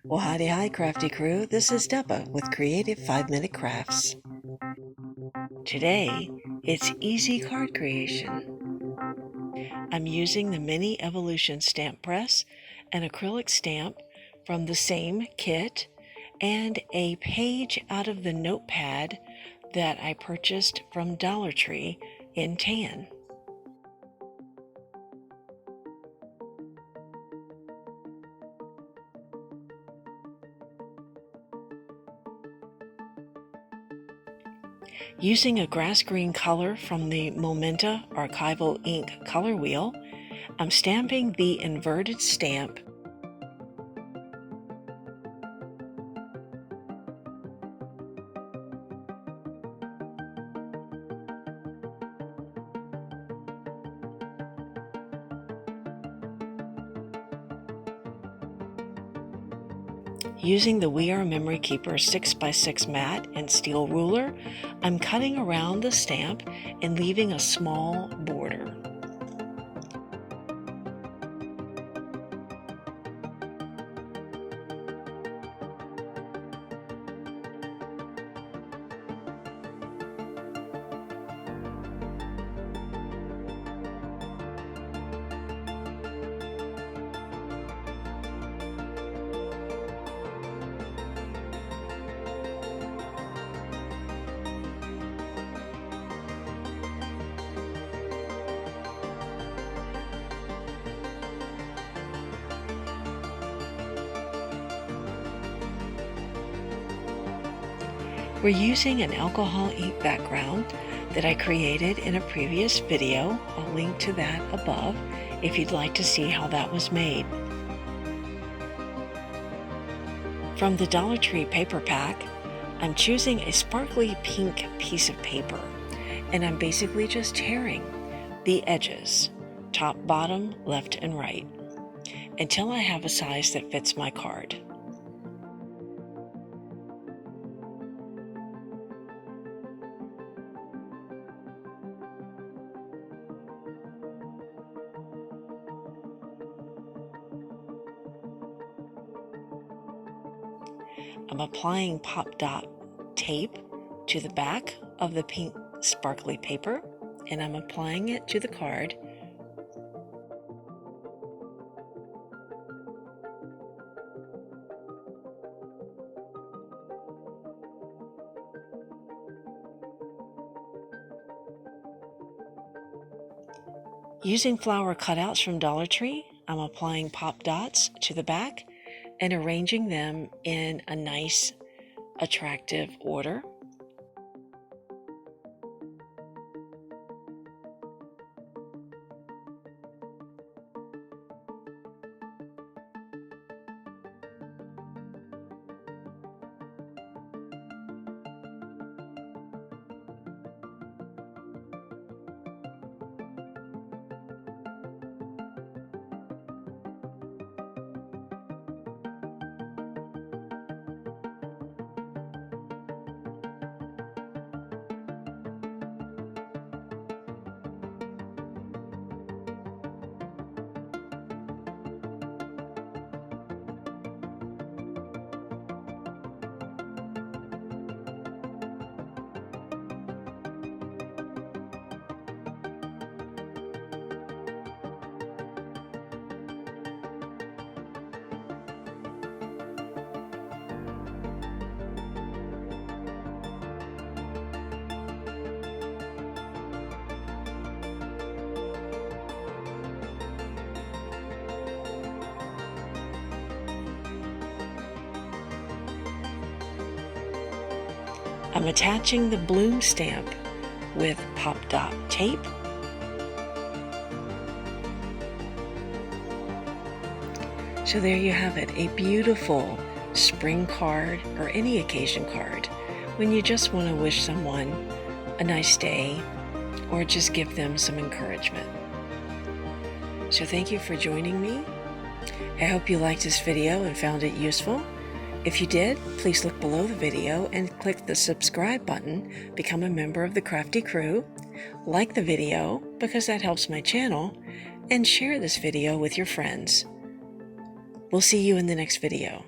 Well, howdy hi, crafty crew. This is Deba with Creative 5-Minute Crafts. Today, it's easy card creation. I'm using the Mini Evolution stamp press, an acrylic stamp from the same kit, and a page out of the notepad that I purchased from Dollar Tree in tan. Using a grass green color from the Momenta Archival Ink color wheel, I'm stamping the inverted stamp Using the We Are Memory Keeper 6x6 mat and steel ruler, I'm cutting around the stamp and leaving a small border. We're using an alcohol ink background that I created in a previous video. I'll link to that above if you'd like to see how that was made. From the Dollar Tree paper pack, I'm choosing a sparkly pink piece of paper, and I'm basically just tearing the edges, top, bottom, left, and right, until I have a size that fits my card. I'm applying pop dot tape to the back of the pink sparkly paper, and I'm applying it to the card. Using flower cutouts from Dollar Tree, I'm applying pop dots to the back and arranging them in a nice, attractive order. I'm attaching the bloom stamp with pop dot tape. So there you have it, a beautiful spring card or any occasion card when you just want to wish someone a nice day or just give them some encouragement. So thank you for joining me. I hope you liked this video and found it useful. If you did, please look below the video and click the subscribe button, become a member of the Crafty Crew, like the video because that helps my channel, and share this video with your friends. We'll see you in the next video.